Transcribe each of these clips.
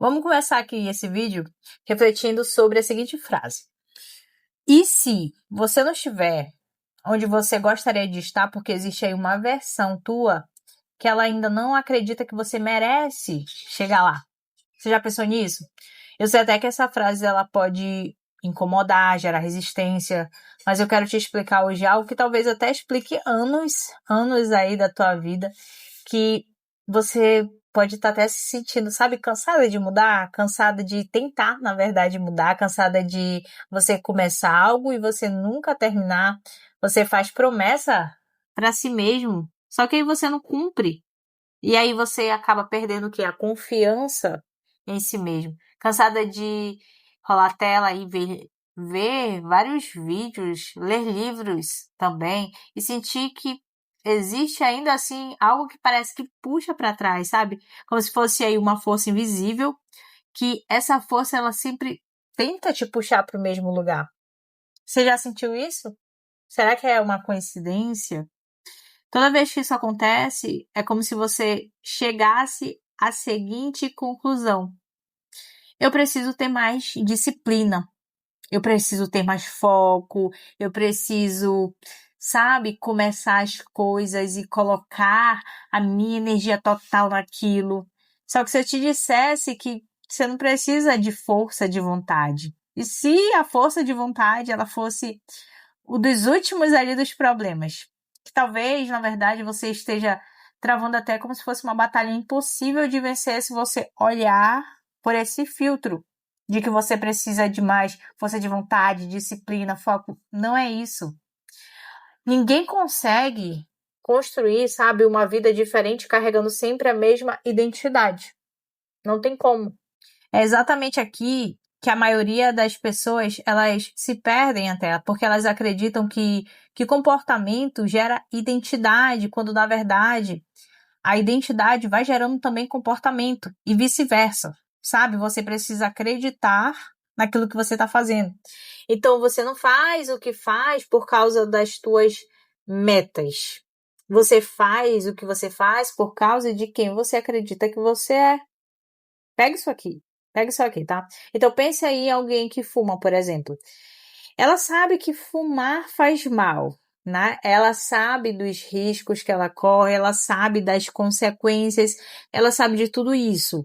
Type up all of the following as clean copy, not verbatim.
Vamos começar aqui esse vídeo refletindo sobre a seguinte frase. E se você não estiver onde você gostaria de estar, porque existe aí uma versão tua que ela ainda não acredita que você merece chegar lá? Você já pensou nisso? Eu sei até que essa frase ela pode incomodar, gerar resistência, mas eu quero te explicar hoje algo que talvez até explique anos aí da tua vida, que você pode estar até se sentindo, sabe, cansada de mudar, cansada de tentar, na verdade, mudar, cansada de você começar algo e você nunca terminar. Você faz promessa para si mesmo, só que aí você não cumpre. E aí você acaba perdendo o quê? A confiança em si mesmo. Cansada de rolar tela e ver vários vídeos, ler livros também e sentir que existe ainda assim algo que parece que puxa para trás, sabe? Como se fosse aí uma força invisível, que essa força ela sempre tenta te puxar para o mesmo lugar. Você já sentiu isso? Será que é uma coincidência? Toda vez que isso acontece, é como se você chegasse à seguinte conclusão: eu preciso ter mais disciplina, eu preciso ter mais foco, eu preciso, sabe, começar as coisas e colocar a minha energia total naquilo. Só que se eu te dissesse que você não precisa de força de vontade, e se a força de vontade ela fosse o dos últimos ali dos problemas, que talvez, na verdade, você esteja travando até como se fosse uma batalha impossível de vencer se você olhar por esse filtro de que você precisa de mais força de vontade, disciplina, foco. Não é isso. Ninguém consegue construir, sabe, uma vida diferente carregando sempre a mesma identidade. Não tem como. É exatamente aqui que a maioria das pessoas, elas se perdem até, porque elas acreditam que comportamento gera identidade, quando na verdade a identidade vai gerando também comportamento e vice-versa, sabe? Você precisa acreditar naquilo que você está fazendo. Então você não faz o que faz por causa das tuas metas. Você faz o que você faz por causa de quem você acredita que você é. Pega isso aqui, tá? Então pense aí em alguém que fuma, por exemplo. Ela sabe que fumar faz mal, né? Ela sabe dos riscos que ela corre, ela sabe das consequências, ela sabe de tudo isso.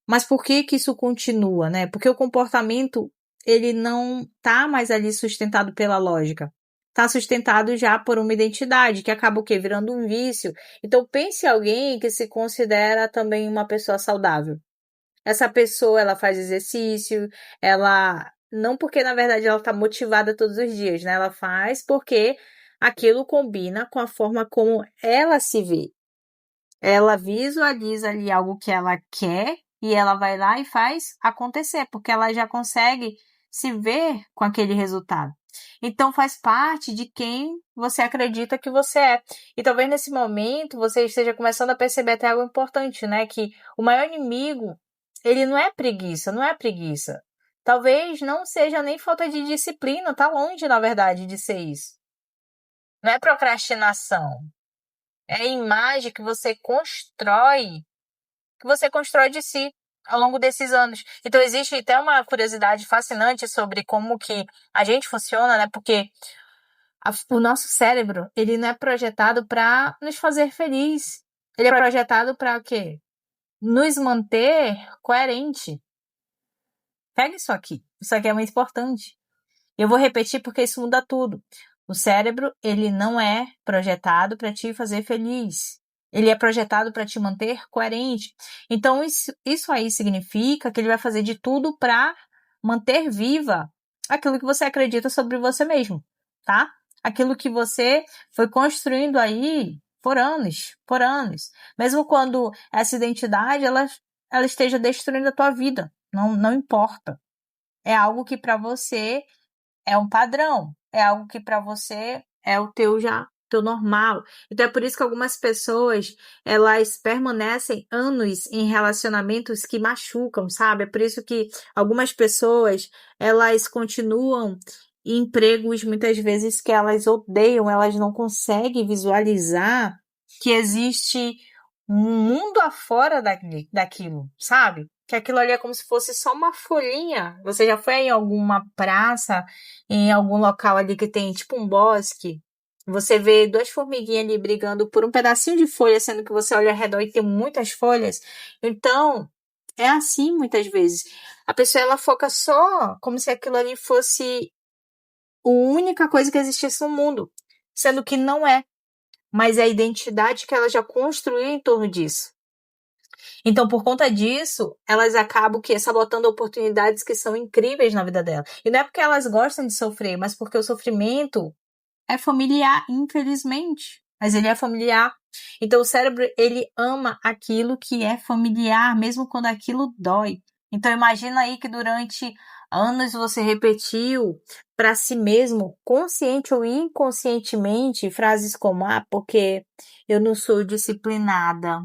Mas por que que isso continua, né? Porque o comportamento, ele não tá mais ali sustentado pela lógica. Tá sustentado já por uma identidade, que acaba o quê? Virando um vício. Então pense em alguém que se considera também uma pessoa saudável. Essa pessoa, ela faz exercício, ela não porque na verdade ela está motivada todos os dias, né? Ela faz porque aquilo combina com a forma como ela se vê. Ela visualiza ali algo que ela quer e ela vai lá e faz acontecer, porque ela já consegue se ver com aquele resultado. Então faz parte de quem você acredita que você é. E talvez nesse momento você esteja começando a perceber até algo importante, né? Que o maior inimigo, ele não é preguiça, não é preguiça. Talvez não seja nem falta de disciplina, tá longe, na verdade, de ser isso. Não é procrastinação. É a imagem que você constrói de si ao longo desses anos. Então existe até uma curiosidade fascinante sobre como que a gente funciona, né? Porque o nosso cérebro, ele não é projetado para nos fazer feliz. Ele é projetado para o quê? Nos manter coerente. Pega isso aqui. Isso aqui é muito importante. Eu vou repetir porque isso muda tudo. O cérebro, ele não é projetado para te fazer feliz. Ele é projetado para te manter coerente. Então, isso aí significa que ele vai fazer de tudo para manter viva aquilo que você acredita sobre você mesmo, tá? Aquilo que você foi construindo aí por anos, por anos. Mesmo quando essa identidade, ela esteja destruindo a tua vida. Não importa. É algo que para você é um padrão, é algo que para você é o teu normal. Então é por isso que algumas pessoas, elas permanecem anos em relacionamentos que machucam, sabe? É por isso que algumas pessoas, elas continuam em empregos muitas vezes que elas odeiam, elas não conseguem visualizar que existe um mundo afora daquilo, sabe? que aquilo ali é como se fosse só uma folhinha. Você já foi em alguma praça, em algum local ali que tem tipo um bosque? Você vê duas formiguinhas ali brigando por um pedacinho de folha, sendo que você olha ao redor e tem muitas folhas. Então, é assim muitas vezes. A pessoa ela foca só como se aquilo ali fosse a única coisa que existisse no mundo, sendo que não é, mas é a identidade que ela já construiu em torno disso. Então, por conta disso, elas acabam sabotando oportunidades que são incríveis na vida dela. E não é porque elas gostam de sofrer, mas porque o sofrimento é familiar, infelizmente. Mas ele é familiar. Então, o cérebro, ele ama aquilo que é familiar, mesmo quando aquilo dói. Então, imagina aí que durante anos você repetiu para si mesmo, consciente ou inconscientemente, frases como: ah, porque eu não sou disciplinada.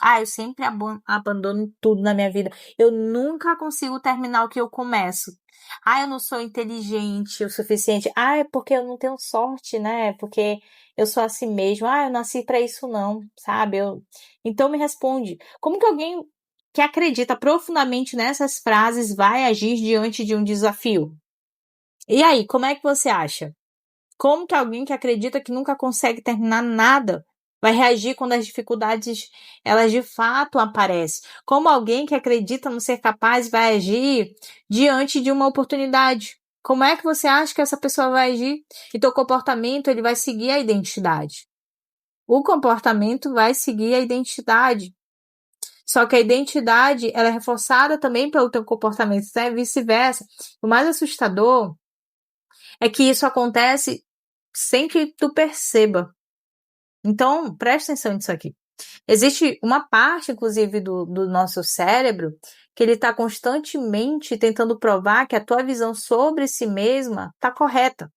Ah, eu sempre abandono tudo na minha vida. Eu nunca consigo terminar o que eu começo. Ah, eu não sou inteligente o suficiente. Ah, é porque eu não tenho sorte, né? Porque eu sou assim mesmo. Ah, eu nasci pra isso não, sabe? Então me responde, como que alguém que acredita profundamente nessas frases vai agir diante de um desafio? E aí, como é que você acha? Como que alguém que acredita que nunca consegue terminar nada vai reagir quando as dificuldades elas de fato aparecem? Como alguém que acredita no ser capaz vai agir diante de uma oportunidade? Como é que você acha que essa pessoa vai agir? Então o comportamento ele vai seguir a identidade. O comportamento vai seguir a identidade. Só que a identidade ela é reforçada também pelo teu comportamento, né? Vice-versa. O mais assustador é que isso acontece sem que tu perceba. Então, presta atenção nisso aqui. Existe uma parte, inclusive, do nosso cérebro que ele está constantemente tentando provar que a tua visão sobre si mesma está correta,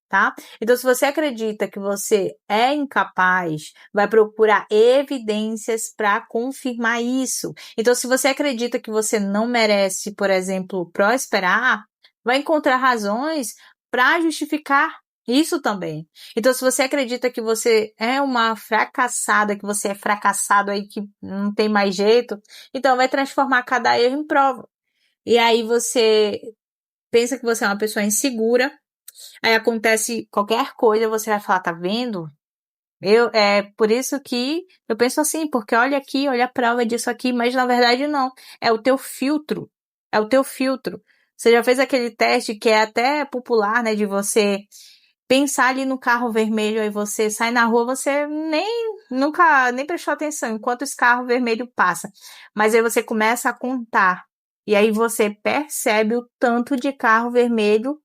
tá? Então, se você acredita que você é incapaz, vai procurar evidências para confirmar isso. Então, se você acredita que você não merece, por exemplo, prosperar, vai encontrar razões para justificar isso também. Então, se você acredita que você é uma fracassada, que você é fracassado aí, que não tem mais jeito, então vai transformar cada erro em prova. E aí você pensa que você é uma pessoa insegura, aí acontece qualquer coisa, você vai falar, tá vendo? É por isso que eu penso assim, porque olha aqui, olha a prova disso aqui, mas na verdade não. É o teu filtro. É o teu filtro. Você já fez aquele teste que é até popular, né, de você pensar ali no carro vermelho, aí você sai na rua, você nunca nem prestou atenção enquanto esse carro vermelho passa. Mas aí você começa a contar. E aí você percebe o tanto de carro vermelho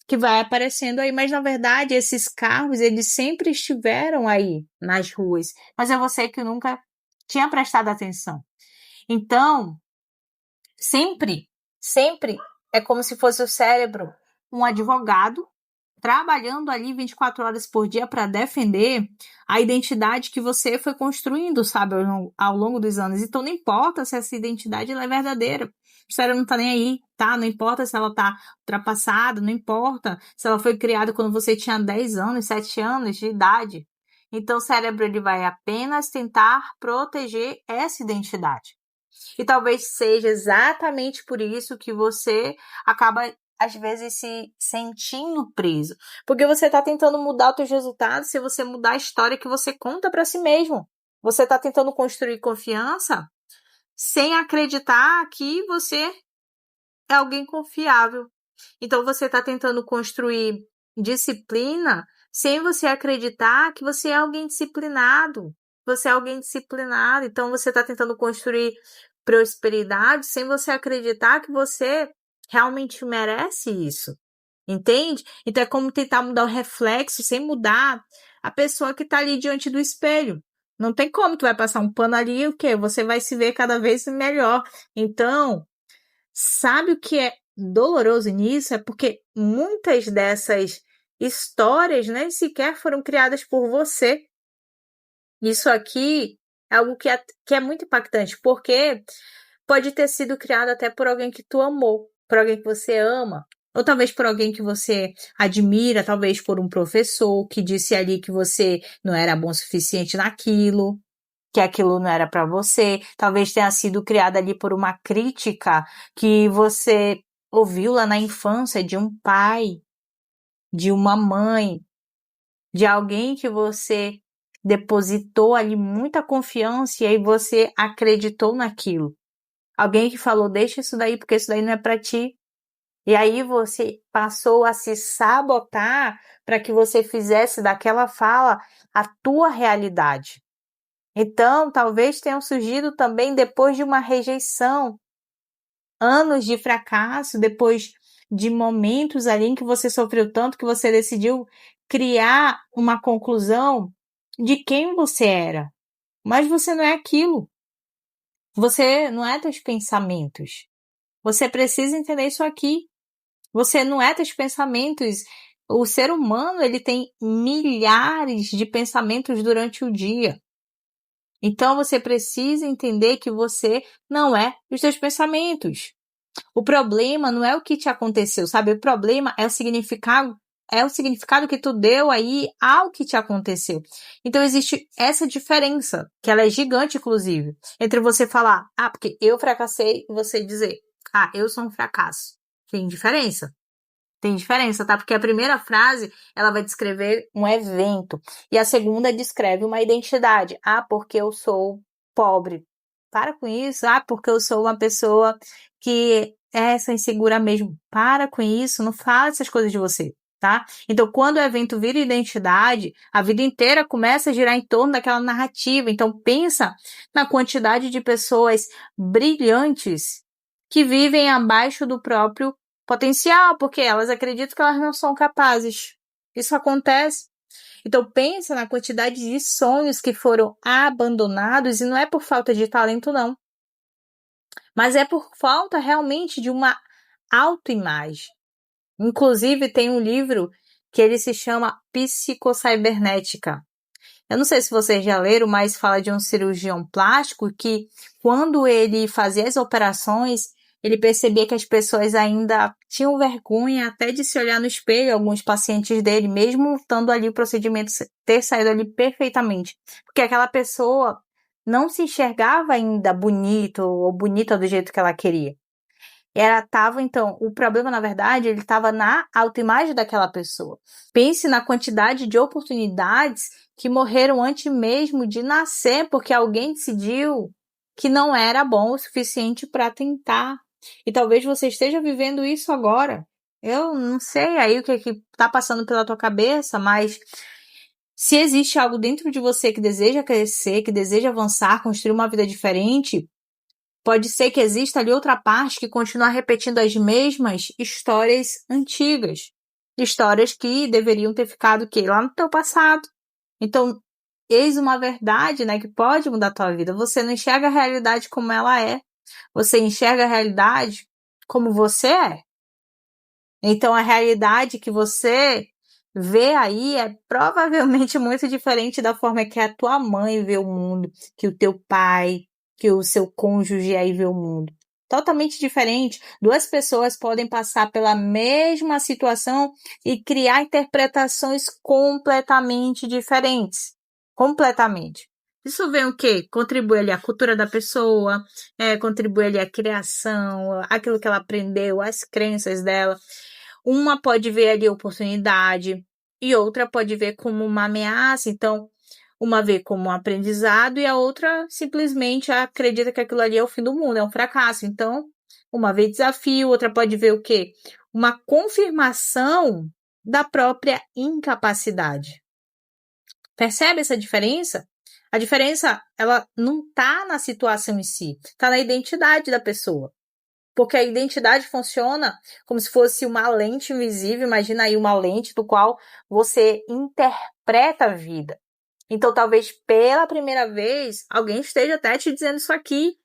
que vai aparecendo aí, mas na verdade esses carros, eles sempre estiveram aí nas ruas, mas é você que nunca tinha prestado atenção. Então, sempre é como se fosse o cérebro um advogado trabalhando ali 24 horas por dia para defender a identidade que você foi construindo, sabe, ao longo dos anos. Então não importa se essa identidade ela é verdadeira. O cérebro não tá nem aí, tá? Não importa se ela tá ultrapassada, não importa se ela foi criada quando você tinha 10 anos, 7 anos de idade. Então o cérebro ele vai apenas tentar proteger essa identidade. E talvez seja exatamente por isso que você acaba às vezes se sentindo preso, porque você está tentando mudar os seus resultados se você mudar a história que você conta para si mesmo. Você está tentando construir confiança sem acreditar que você é alguém confiável. Então você está tentando construir disciplina sem você acreditar que você é alguém disciplinado. Você é alguém disciplinado. Então você está tentando construir prosperidade sem você acreditar que você realmente merece isso. Entende? Então é como tentar mudar o reflexo sem mudar a pessoa que está ali diante do espelho. Não tem como tu vai passar um pano ali e o quê? Você vai se ver cada vez melhor. Então, sabe o que é doloroso nisso? É porque muitas dessas histórias nem sequer foram criadas por você. Isso aqui é algo que é muito impactante, porque pode ter sido criado até por alguém que tu amou, por alguém que você ama, ou talvez por alguém que você admira, talvez por um professor que disse ali que você não era bom o suficiente naquilo. que aquilo não era para você, talvez tenha sido criada ali por uma crítica que você ouviu lá na infância de um pai, de uma mãe, de alguém que você depositou ali muita confiança e aí você acreditou naquilo. Alguém que falou, deixa isso daí porque isso daí não é para ti. E aí você passou a se sabotar para que você fizesse daquela fala a tua realidade. Então, talvez tenham surgido também depois de uma rejeição, anos de fracasso, depois de momentos ali em que você sofreu tanto que você decidiu criar uma conclusão de quem você era. Mas você não é aquilo. Você não é teus pensamentos. Você precisa entender isso aqui. Você não é teus pensamentos. O ser humano, ele tem milhares de pensamentos durante o dia. Então você precisa entender que você não é os seus pensamentos. O problema não é o que te aconteceu, sabe? O problema é o significado que tu deu aí ao que te aconteceu. Então existe essa diferença, que ela é gigante, inclusive, entre você falar, porque eu fracassei, e você dizer, eu sou um fracasso. Tem diferença. Tem diferença, tá? Porque a primeira frase, ela vai descrever um evento. E a segunda descreve uma identidade. Porque eu sou pobre. Para com isso. Porque eu sou uma pessoa que é essa insegura mesmo. Para com isso. Não fala essas coisas de você, tá? Então, quando o evento vira identidade, a vida inteira começa a girar em torno daquela narrativa. Então, pensa na quantidade de pessoas brilhantes que vivem abaixo do próprio potencial, porque elas acreditam que elas não são capazes. Isso acontece. Então pensa na quantidade de sonhos que foram abandonados e não é por falta de talento, não. Mas é por falta realmente de uma autoimagem. Inclusive tem um livro que ele se chama Psicocibernética. Eu não sei se vocês já leram, mas fala de um cirurgião plástico que, quando ele fazia as operações, ele percebia que as pessoas ainda tinham vergonha até de se olhar no espelho, alguns pacientes dele, mesmo estando ali o procedimento ter saído ali perfeitamente. Porque aquela pessoa não se enxergava ainda bonito ou bonita do jeito que ela queria. Então, o problema, na verdade, ele estava na autoimagem daquela pessoa. Pense na quantidade de oportunidades que morreram antes mesmo de nascer, porque alguém decidiu que não era bom o suficiente para tentar. E talvez você esteja vivendo isso agora. Eu não sei aí o que está passando pela tua cabeça, mas se existe algo dentro de você que deseja crescer, que deseja avançar, construir uma vida diferente, pode ser que exista ali outra parte que continua repetindo as mesmas histórias antigas. Histórias que deveriam ter ficado lá no teu passado. Então, eis uma verdade, né, que pode mudar a tua vida. Você não enxerga a realidade como ela é. Você enxerga a realidade como você é. Então, a realidade que você vê aí é provavelmente muito diferente da forma que a tua mãe vê o mundo, que o teu pai, que o seu cônjuge aí vê o mundo. Totalmente diferente. Duas pessoas podem passar pela mesma situação e criar interpretações completamente diferentes. Completamente. Isso vem o quê? Contribui ali a cultura da pessoa, contribui ali a criação, aquilo que ela aprendeu, as crenças dela. Uma pode ver ali oportunidade e outra pode ver como uma ameaça. Então, uma vê como um aprendizado e a outra simplesmente acredita que aquilo ali é o fim do mundo, é um fracasso. Então, uma vê desafio, outra pode ver o quê? Uma confirmação da própria incapacidade. Percebe essa diferença? A diferença, ela não está na situação em si, está na identidade da pessoa. Porque a identidade funciona como se fosse uma lente invisível. Imagina aí uma lente do qual você interpreta a vida. Então, talvez pela primeira vez, alguém esteja até te dizendo isso aqui.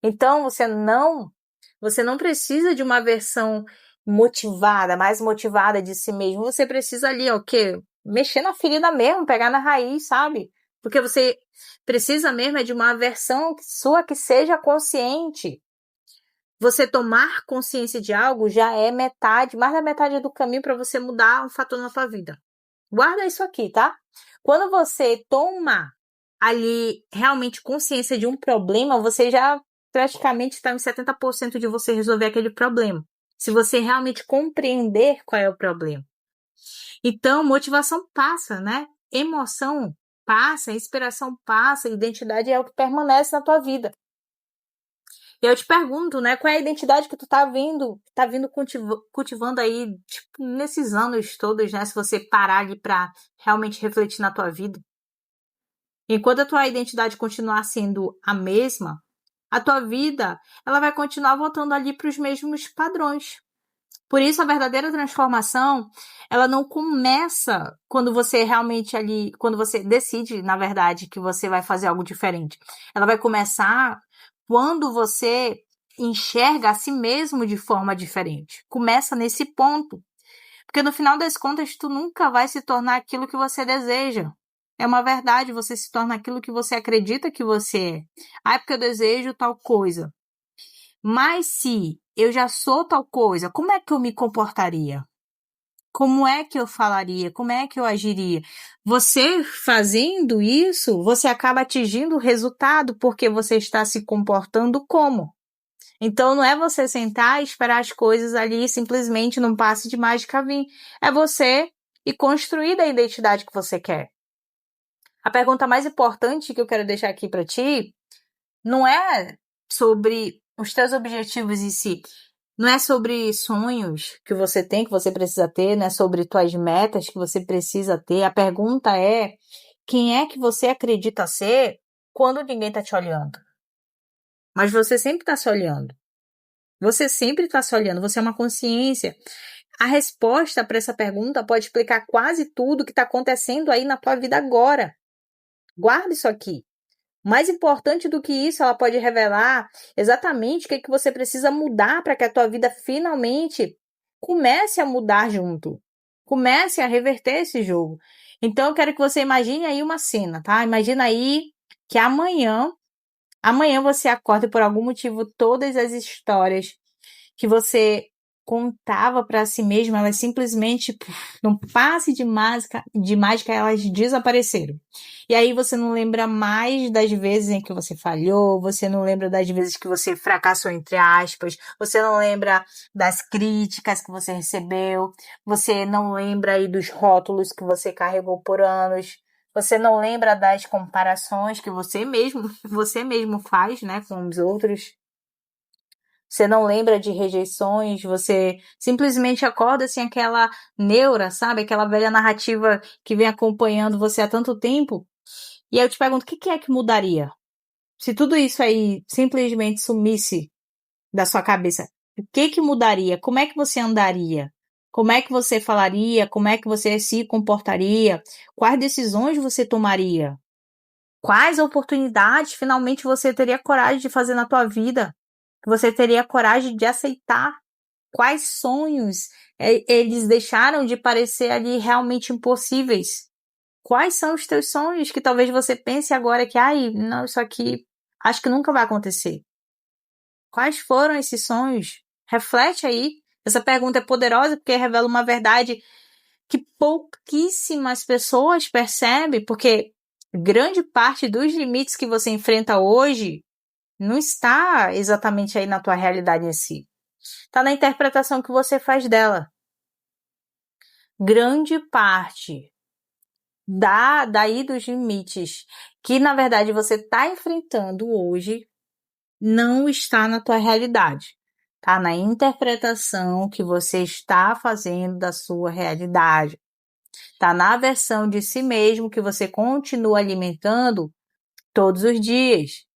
Então, você não precisa de uma versão motivada, mais motivada de si mesmo. Você precisa ali, o quê? Mexer na ferida mesmo, pegar na raiz, sabe? Porque você precisa mesmo de uma versão sua que seja consciente. Você tomar consciência de algo já é mais da metade do caminho para você mudar um fator na sua vida. Guarda isso aqui, tá? Quando você toma ali realmente consciência de um problema, você já praticamente está em 70% de você resolver aquele problema. Se você realmente compreender qual é o problema. Então, motivação passa, né? Emoção passa, inspiração passa, identidade é o que permanece na tua vida. E eu te pergunto, né, qual é a identidade que tu tá vindo cultivando aí, tipo, nesses anos todos, né, se você parar ali pra realmente refletir na tua vida. Enquanto a tua identidade continuar sendo a mesma, a tua vida, ela vai continuar voltando ali para os mesmos padrões. Por isso, a verdadeira transformação, ela não começa quando você realmente ali, quando você decide, na verdade, que você vai fazer algo diferente. Ela vai começar quando você enxerga a si mesmo de forma diferente. Começa nesse ponto. Porque no final das contas, tu nunca vai se tornar aquilo que você deseja. É uma verdade, você se torna aquilo que você acredita que você é. Ah, é porque eu desejo tal coisa. Mas se eu já sou tal coisa, como é que eu me comportaria? Como é que eu falaria? Como é que eu agiria? Você fazendo isso, você acaba atingindo o resultado porque você está se comportando como? Então não é você sentar e esperar as coisas ali simplesmente num passe de mágica vir. É você ir construir a identidade que você quer. A pergunta mais importante que eu quero deixar aqui para ti não é sobre os teus objetivos em si. Não é sobre sonhos que você tem, que você precisa ter, não é sobre tuas metas que você precisa ter. A pergunta é: quem é que você acredita ser quando ninguém tá te olhando? Mas você sempre tá se olhando. Você sempre está se olhando, você é uma consciência. A resposta para essa pergunta pode explicar quase tudo que está acontecendo aí na tua vida agora. Guarda isso aqui. Mais importante do que isso, ela pode revelar exatamente o que é que você precisa mudar para que a tua vida finalmente comece a mudar junto. Comece a reverter esse jogo. Então, eu quero que você imagine aí uma cena, tá? Imagina aí que amanhã você acorda e por algum motivo todas as histórias que você contava para si mesmo, elas simplesmente, num passe de mágica, elas desapareceram. E aí você não lembra mais das vezes em que você falhou, você não lembra das vezes que você fracassou, entre aspas, você não lembra das críticas que você recebeu, você não lembra aí dos rótulos que você carregou por anos, você não lembra das comparações que você mesmo faz, né, com os outros. Você não lembra de rejeições, você simplesmente acorda assim aquela neura, sabe? Aquela velha narrativa que vem acompanhando você há tanto tempo. E aí eu te pergunto, o que é que mudaria? Se tudo isso aí simplesmente sumisse da sua cabeça, o que mudaria? Como é que você andaria? Como é que você falaria? Como é que você se comportaria? Quais decisões você tomaria? Quais oportunidades finalmente você teria coragem de fazer na tua vida? Você teria coragem de aceitar? Quais sonhos eles deixaram de parecer ali realmente impossíveis? Quais são os teus sonhos que talvez você pense agora que, ai, não, isso aqui acho que nunca vai acontecer. Quais foram esses sonhos? Reflete aí. Essa pergunta é poderosa porque revela uma verdade que pouquíssimas pessoas percebem, porque grande parte dos limites que você enfrenta hoje não está exatamente aí na tua realidade em si. Está na interpretação que você faz dela. Grande parte daí dos limites que, na verdade, você está enfrentando hoje não está na tua realidade. Está na interpretação que você está fazendo da sua realidade. Está na versão de si mesmo que você continua alimentando todos os dias.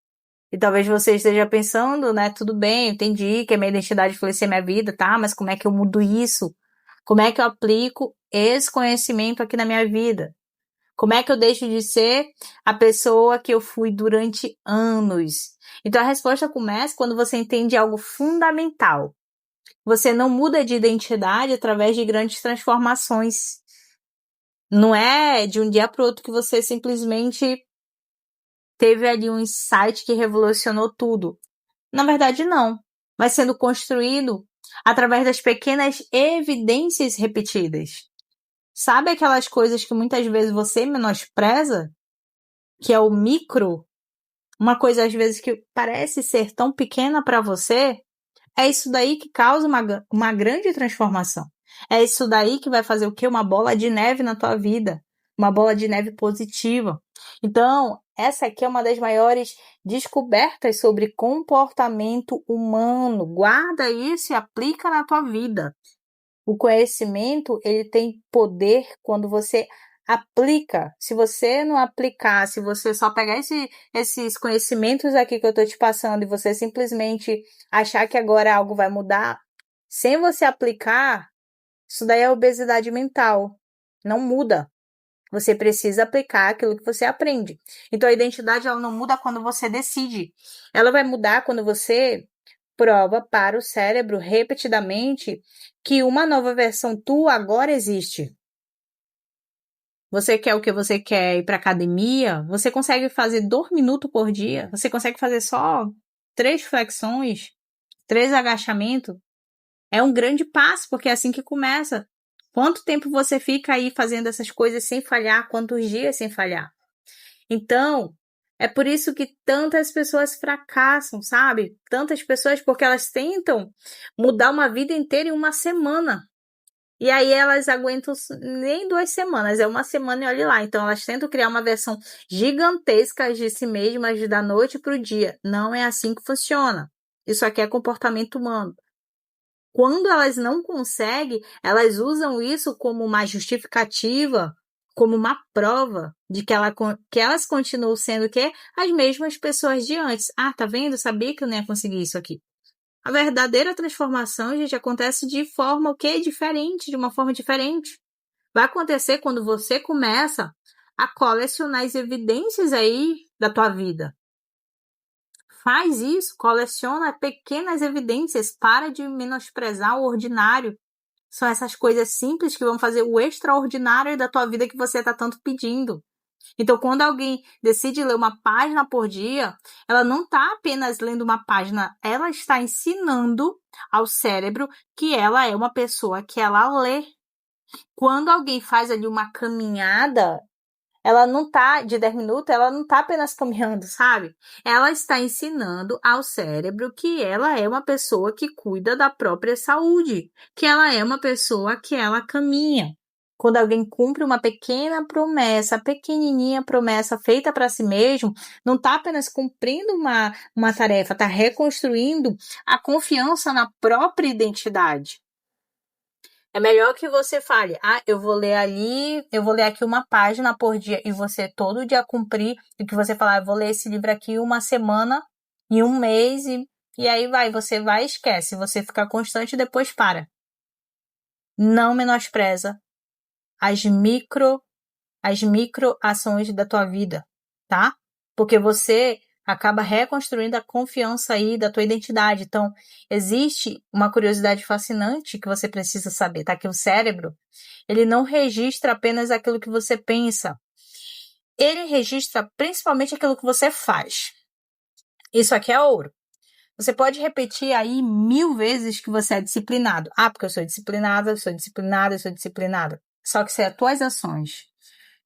E talvez você esteja pensando, né, tudo bem, entendi que a minha identidade influencia a minha vida, tá? Mas como é que eu mudo isso? Como é que eu aplico esse conhecimento aqui na minha vida? Como é que eu deixo de ser a pessoa que eu fui durante anos? Então a resposta começa quando você entende algo fundamental. Você não muda de identidade através de grandes transformações. Não é de um dia para o outro que você simplesmente teve ali um insight que revolucionou tudo. Na verdade, não. Vai sendo construído através das pequenas evidências repetidas. Sabe aquelas coisas que muitas vezes você menospreza? que é o micro, uma coisa às vezes que parece ser tão pequena para você, é isso daí que causa uma grande transformação. É isso daí que vai fazer o quê? Uma bola de neve na tua vida. Uma bola de neve positiva. Então, essa aqui é uma das maiores descobertas sobre comportamento humano. Guarda isso e aplica na tua vida. O conhecimento, ele tem poder quando você aplica. Se você não aplicar, se você só pegar esses conhecimentos aqui que eu tô te passando e você simplesmente achar que agora algo vai mudar, sem você aplicar, isso daí é obesidade mental. Não muda. Você precisa aplicar aquilo que você aprende. Então, a identidade, ela não muda quando você decide. Ela vai mudar quando você prova para o cérebro repetidamente que uma nova versão tua agora existe. Você quer o que você quer ir para academia? Você consegue fazer 2 minutos por dia? Você consegue fazer só 3 flexões, 3 agachamentos? É um grande passo, porque é assim que começa. Quanto tempo você fica aí fazendo essas coisas sem falhar? Quantos dias sem falhar? Então, é por isso que tantas pessoas fracassam, sabe? Tantas pessoas, porque elas tentam mudar uma vida inteira em uma semana. E aí elas aguentam nem 2 semanas, é uma semana e olhe lá. Então elas tentam criar uma versão gigantesca de si mesmas da noite para o dia. Não é assim que funciona. Isso aqui é comportamento humano. Quando elas não conseguem, elas usam isso como uma justificativa, como uma prova de que elas continuam sendo o quê? As mesmas pessoas de antes. Ah, tá vendo? Sabia que eu não ia conseguir isso aqui. A verdadeira transformação, gente, acontece de forma o quê? Diferente, de uma forma diferente. Vai acontecer quando você começa a colecionar as evidências aí da tua vida. Faz isso, coleciona pequenas evidências, para de menosprezar o ordinário. São essas coisas simples que vão fazer o extraordinário da tua vida que você está tanto pedindo. Então, quando alguém decide ler uma página por dia, ela não está apenas lendo uma página, ela está ensinando ao cérebro que ela é uma pessoa que ela lê. Quando alguém faz ali uma caminhada, ela não tá, de 10 minutos, ela não tá apenas caminhando, sabe? Ela está ensinando ao cérebro que ela é uma pessoa que cuida da própria saúde, que ela é uma pessoa que ela caminha. Quando alguém cumpre uma pequena promessa, pequenininha promessa feita para si mesmo, não está apenas cumprindo uma tarefa, está reconstruindo a confiança na própria identidade. É melhor que você fale, eu vou ler aqui uma página por dia, e você todo dia cumprir, e que você falar, eu vou ler esse livro aqui uma semana, em um mês, e aí você vai e esquece, você fica constante e depois para. Não menospreza as micro ações da tua vida, tá? Porque você acaba reconstruindo a confiança aí da tua identidade. Então, existe uma curiosidade fascinante que você precisa saber, tá? Que o cérebro, ele não registra apenas aquilo que você pensa. Ele registra principalmente aquilo que você faz. Isso aqui é ouro. Você pode repetir aí 1000 vezes que você é disciplinado. Porque eu sou disciplinada, eu sou disciplinada, eu sou disciplinada. Só que se as tuas ações,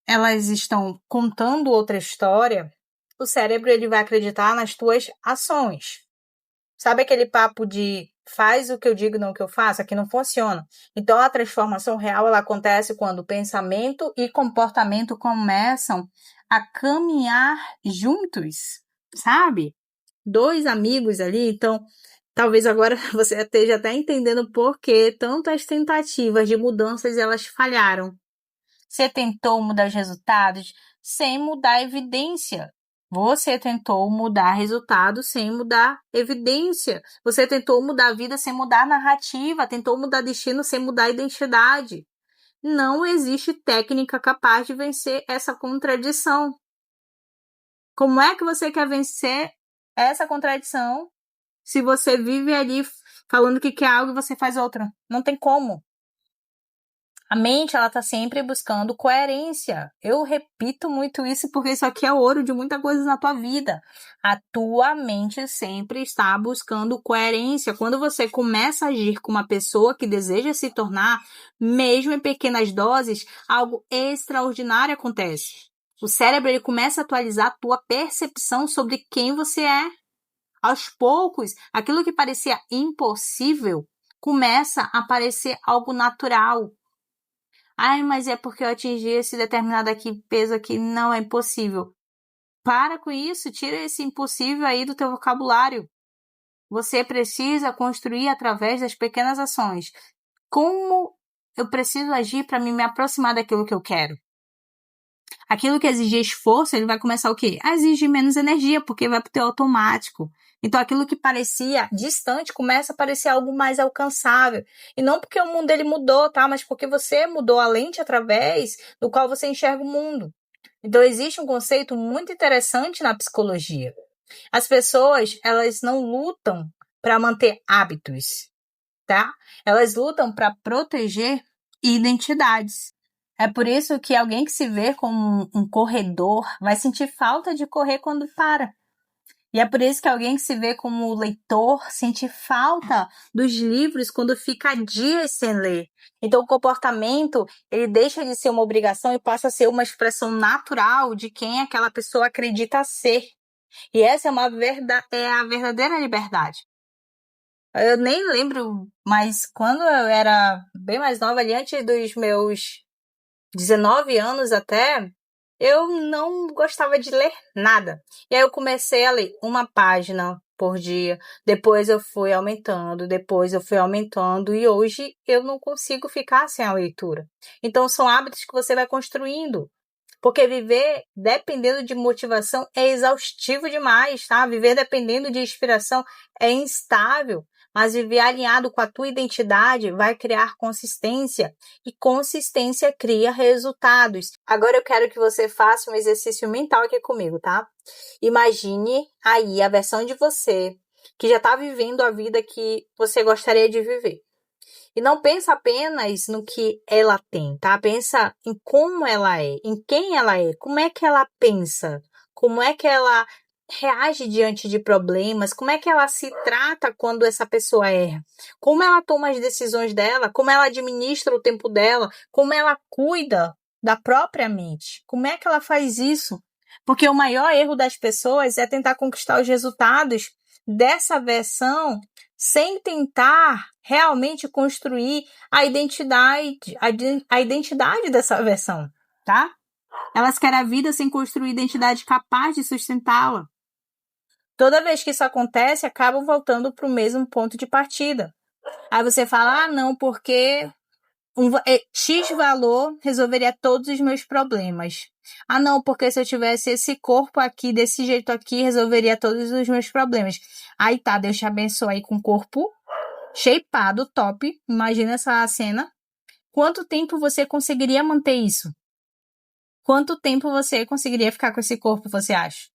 elas estão contando outra história, o cérebro ele vai acreditar nas tuas ações. Sabe aquele papo de faz o que eu digo, não o que eu faço? Aqui não funciona. Então, a transformação real ela acontece quando pensamento e comportamento começam a caminhar juntos, sabe? 2 amigos ali, então talvez agora você esteja até entendendo por que tantas tentativas de mudanças elas falharam. Você tentou mudar os resultados sem mudar a evidência. Você tentou mudar resultados sem mudar evidência. Você tentou mudar a vida sem mudar a narrativa. Tentou mudar destino sem mudar a identidade. Não existe técnica capaz de vencer essa contradição. Como é que você quer vencer essa contradição se você vive ali falando que quer algo e você faz outra? Não tem como. A mente, ela tá sempre buscando coerência. Eu repito muito isso porque isso aqui é ouro de muita coisa na tua vida. A tua mente sempre está buscando coerência. Quando você começa a agir com uma pessoa que deseja se tornar, mesmo em pequenas doses, algo extraordinário acontece. O cérebro ele começa a atualizar a tua percepção sobre quem você é. Aos poucos, aquilo que parecia impossível começa a parecer algo natural. Ai, mas é porque eu atingi esse determinado peso aqui, não é impossível. Para com isso, tira esse impossível aí do teu vocabulário. Você precisa construir através das pequenas ações. Como eu preciso agir para me aproximar daquilo que eu quero? Aquilo que exige esforço, ele vai começar o quê? A exigir menos energia, porque vai para o teu automático. Então, aquilo que parecia distante começa a parecer algo mais alcançável. E não porque o mundo ele mudou, tá? Mas porque você mudou a lente através do qual você enxerga o mundo. Então, existe um conceito muito interessante na psicologia. As pessoas, elas não lutam para manter hábitos, tá? Elas lutam para proteger identidades. É por isso que alguém que se vê como um corredor vai sentir falta de correr quando para. E é por isso que alguém que se vê como leitor sente falta dos livros quando fica dias sem ler. Então, o comportamento, ele deixa de ser uma obrigação e passa a ser uma expressão natural de quem aquela pessoa acredita ser. E essa é a verdadeira liberdade. Eu nem lembro, mas quando eu era bem mais nova, ali antes dos meus 19 anos até, eu não gostava de ler nada. E aí eu comecei a ler uma página por dia, depois eu fui aumentando, e hoje eu não consigo ficar sem a leitura. Então são hábitos que você vai construindo. Porque viver dependendo de motivação é exaustivo demais, tá? Viver dependendo de inspiração é instável, mas viver alinhado com a tua identidade vai criar consistência e consistência cria resultados. Agora eu quero que você faça um exercício mental aqui comigo, tá? Imagine aí a versão de você que já está vivendo a vida que você gostaria de viver. E não pensa apenas no que ela tem, tá? Pensa em como ela é, em quem ela é, como é que ela pensa, como é que ela reage diante de problemas, como é que ela se trata quando essa pessoa erra, como ela toma as decisões dela, como ela administra o tempo dela, como ela cuida da própria mente, como é que ela faz isso? Porque o maior erro das pessoas é tentar conquistar os resultados dessa versão sem tentar realmente construir a identidade dessa versão, tá? Elas querem a vida sem construir identidade capaz de sustentá-la. Toda vez que isso acontece, acabam voltando para o mesmo ponto de partida. Aí você fala, não, porque X valor resolveria todos os meus problemas. Ah, não, porque se eu tivesse esse corpo aqui, desse jeito aqui, resolveria todos os meus problemas. Aí tá, Deus te abençoe aí com o corpo shapeado, top. Imagina essa cena. Quanto tempo você conseguiria manter isso? Quanto tempo você conseguiria ficar com esse corpo, você acha?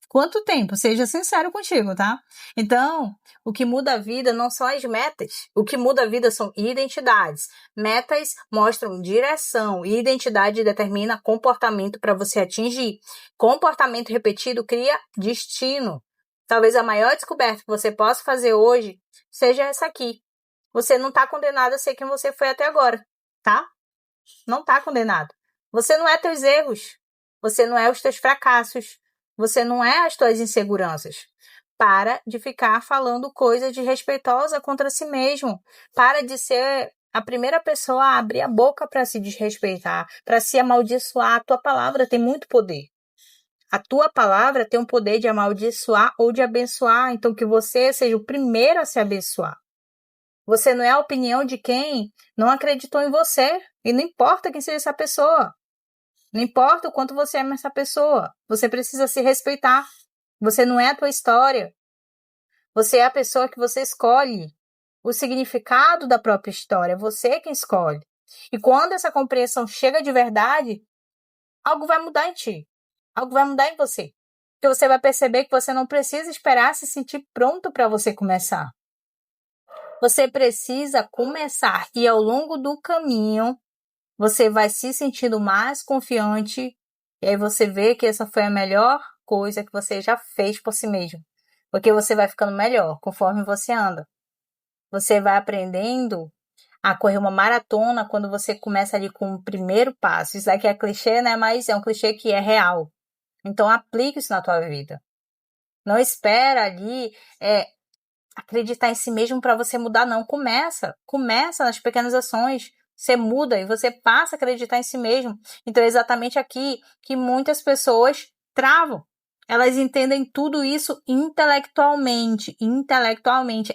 Quanto tempo? Seja sincero contigo, tá? Então, o que muda a vida não são as metas. O que muda a vida são identidades. Metas mostram direção e identidade determina comportamento para você atingir. Comportamento repetido cria destino. Talvez a maior descoberta que você possa fazer hoje seja essa aqui. Você não está condenado a ser quem você foi até agora, tá? Não está condenado. Você não é teus erros. Você não é os teus fracassos. Você não é as tuas inseguranças. Para de ficar falando coisa desrespeitosa contra si mesmo. Para de ser a primeira pessoa a abrir a boca para se desrespeitar, para se amaldiçoar. A tua palavra tem muito poder. A tua palavra tem o poder de amaldiçoar ou de abençoar. Então, que você seja o primeiro a se abençoar. Você não é a opinião de quem não acreditou em você. E não importa quem seja essa pessoa. Não importa o quanto você ama essa pessoa. Você precisa se respeitar. Você não é a tua história. Você é a pessoa que você escolhe. O significado da própria história. Você é quem escolhe. E quando essa compreensão chega de verdade, algo vai mudar em ti. Algo vai mudar em você. Porque você vai perceber que você não precisa esperar se sentir pronto para você começar. Você precisa começar. E ao longo do caminho, você vai se sentindo mais confiante. E aí você vê que essa foi a melhor coisa que você já fez por si mesmo. Porque você vai ficando melhor conforme você anda. Você vai aprendendo a correr uma maratona quando você começa ali com o primeiro passo. Isso daqui é clichê, né? Mas é um clichê que é real. Então, aplique isso na tua vida. Não espera ali acreditar em si mesmo para você mudar, não. Começa nas pequenas ações. Você muda e você passa a acreditar em si mesmo. Então, é exatamente aqui que muitas pessoas travam. Elas entendem tudo isso intelectualmente.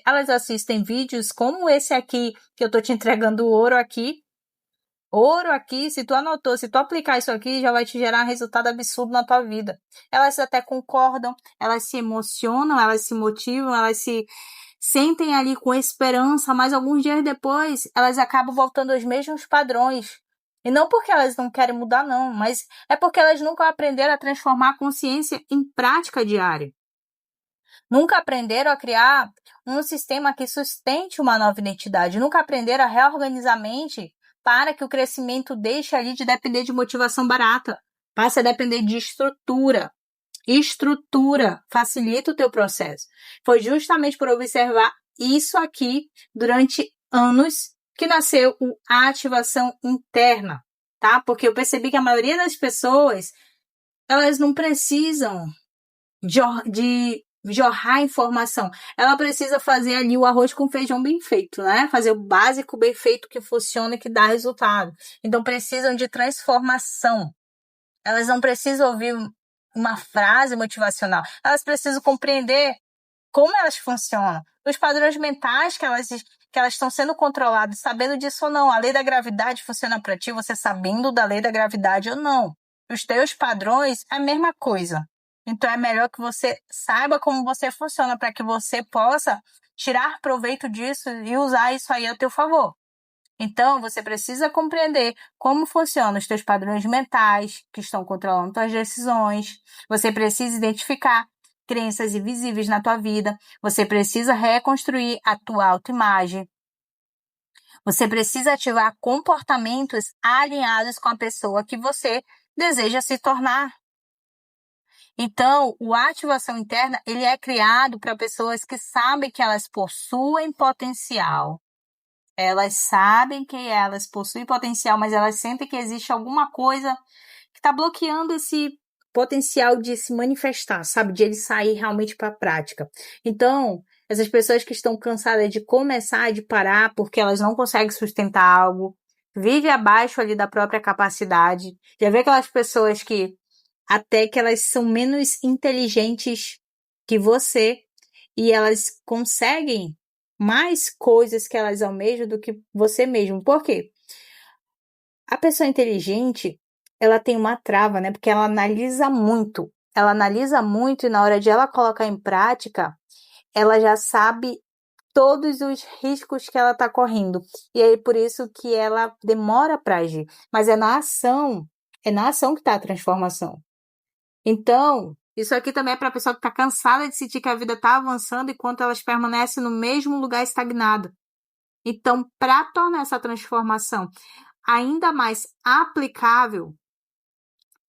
Elas assistem vídeos como esse aqui, que eu tô te entregando ouro aqui. Ouro aqui, se tu anotou, se tu aplicar isso aqui, já vai te gerar um resultado absurdo na tua vida. Elas até concordam, elas se emocionam, elas se motivam, elas se sentem ali com esperança, mas alguns dias depois elas acabam voltando aos mesmos padrões. E não porque elas não querem mudar, não, mas é porque elas nunca aprenderam a transformar a consciência em prática diária. Nunca aprenderam a criar um sistema que sustente uma nova identidade. Nunca aprenderam a reorganizar a mente para que o crescimento deixe ali de depender de motivação barata. Passe a depender de estrutura. Estrutura facilita o teu processo. Foi justamente por observar isso aqui durante anos que nasceu a ativação interna, tá? Porque eu percebi que a maioria das pessoas, elas não precisam de jorrar informação. Ela precisa fazer ali o arroz com feijão bem feito, né? Fazer o básico bem feito que funciona e que dá resultado. Então precisam de transformação. Elas não precisam ouvir uma frase motivacional. Elas precisam compreender como elas funcionam, os padrões mentais que elas estão sendo controladas, sabendo disso ou não. A lei da gravidade funciona para ti, você sabendo da lei da gravidade ou não. Os teus padrões é a mesma coisa. Então é melhor que você saiba como você funciona para que você possa tirar proveito disso e usar isso aí a teu favor. Então, você precisa compreender como funcionam os teus padrões mentais que estão controlando tuas decisões. Você precisa identificar crenças invisíveis na tua vida. Você precisa reconstruir a tua autoimagem. Você precisa ativar comportamentos alinhados com a pessoa que você deseja se tornar. Então, o ativação interna, ele é criado para pessoas que sabem que elas possuem potencial. Elas sabem que elas possuem potencial, mas elas sentem que existe alguma coisa que está bloqueando esse potencial de se manifestar, sabe? De ele sair realmente para a prática. Então, essas pessoas que estão cansadas de começar, de parar, porque elas não conseguem sustentar algo, vive abaixo ali da própria capacidade. Já vê aquelas pessoas que até que elas são menos inteligentes que você e elas conseguem mais coisas que elas almejam do que você mesmo. Por quê? A pessoa inteligente, ela tem uma trava, né? Porque ela analisa muito. Ela analisa muito e na hora de ela colocar em prática, ela já sabe todos os riscos que ela está correndo. E aí, por isso que ela demora para agir. Mas é na ação que está a transformação. Então, isso aqui também é para a pessoa que está cansada de sentir que a vida está avançando enquanto elas permanecem no mesmo lugar estagnado. Então, para tornar essa transformação ainda mais aplicável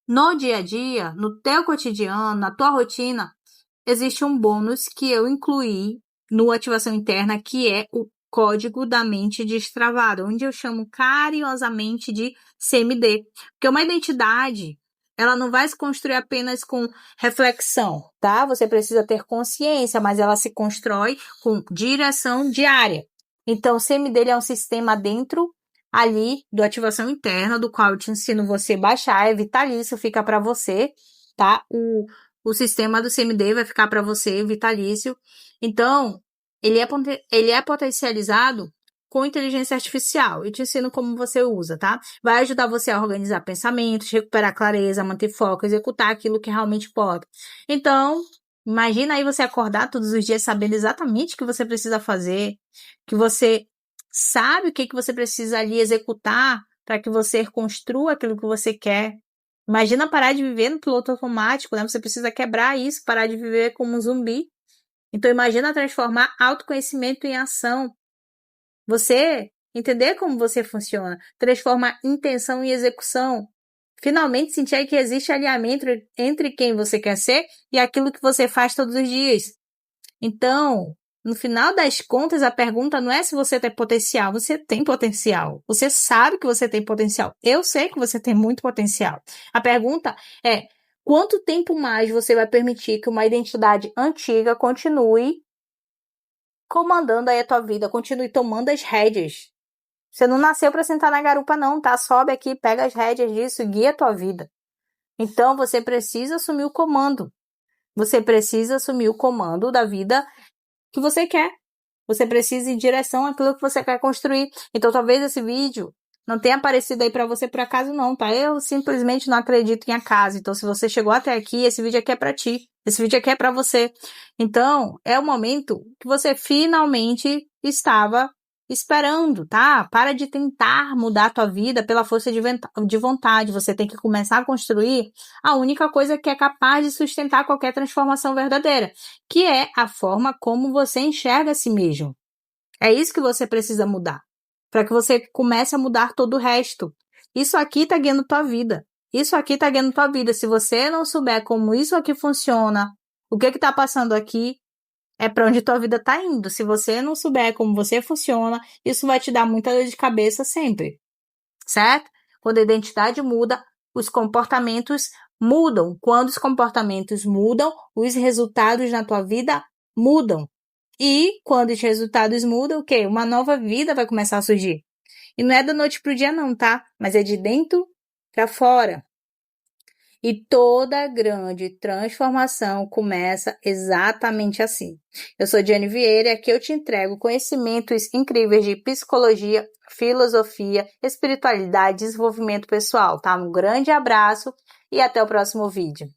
no dia a dia, no teu cotidiano, na tua rotina, existe um bônus que eu incluí no Ativação Interna, que é o Código da Mente Destravada, onde eu chamo carinhosamente de CMD. Porque uma identidade, ela não vai se construir apenas com reflexão, tá? Você precisa ter consciência, mas ela se constrói com direção diária. Então, o CMD é um sistema dentro ali do Ativação Interna, do qual eu te ensino você baixar, é vitalício, fica para você, tá? O sistema do CMD vai ficar para você, vitalício. Então, ele é potencializado com inteligência artificial. Eu te ensino como você usa, tá? Vai ajudar você a organizar pensamentos, recuperar clareza, manter foco, executar aquilo que realmente pode. Então, imagina aí você acordar todos os dias sabendo exatamente o que você precisa fazer, que você sabe o que você precisa ali executar para que você construa aquilo que você quer. Imagina parar de viver no piloto automático, né? Você precisa quebrar isso, parar de viver como um zumbi. Então, imagina transformar autoconhecimento em ação. Você entender como você funciona, transformar intenção em execução. Finalmente sentir aí que existe alinhamento entre quem você quer ser e aquilo que você faz todos os dias. Então, no final das contas, a pergunta não é se você tem potencial. Você tem potencial. Você sabe que você tem potencial. Eu sei que você tem muito potencial. A pergunta é: quanto tempo mais você vai permitir que uma identidade antiga continue comandando aí a tua vida, continue tomando as rédeas? Você não nasceu para sentar na garupa, não, tá? Sobe aqui, pega as rédeas disso e guia a tua vida. Então, você precisa assumir o comando. Você precisa assumir o comando da vida que você quer. Você precisa ir em direção àquilo que você quer construir. Então, talvez esse vídeo não tenha aparecido aí para você por acaso não, tá? Eu simplesmente não acredito em acaso. Então, se você chegou até aqui, esse vídeo aqui é para ti. Esse vídeo aqui é para você. Então, é o momento que você finalmente estava esperando, tá? Para de tentar mudar a tua vida pela força de vontade. Você tem que começar a construir a única coisa que é capaz de sustentar qualquer transformação verdadeira, que é a forma como você enxerga a si mesmo. É isso que você precisa mudar, para que você comece a mudar todo o resto. Isso aqui tá guiando tua vida. Isso aqui tá guiando tua vida. Se você não souber como isso aqui funciona, o que tá passando aqui, é para onde tua vida tá indo. Se você não souber como você funciona, isso vai te dar muita dor de cabeça sempre, certo? Quando a identidade muda, os comportamentos mudam. Quando os comportamentos mudam, os resultados na tua vida mudam. E quando os resultados mudam, o quê? Uma nova vida vai começar a surgir. E não é da noite pro dia não, tá? Mas é de dentro para fora. E toda grande transformação começa exatamente assim. Eu sou Diane Vieira e aqui eu te entrego conhecimentos incríveis de psicologia, filosofia, espiritualidade e desenvolvimento pessoal, tá? Um grande abraço e até o próximo vídeo.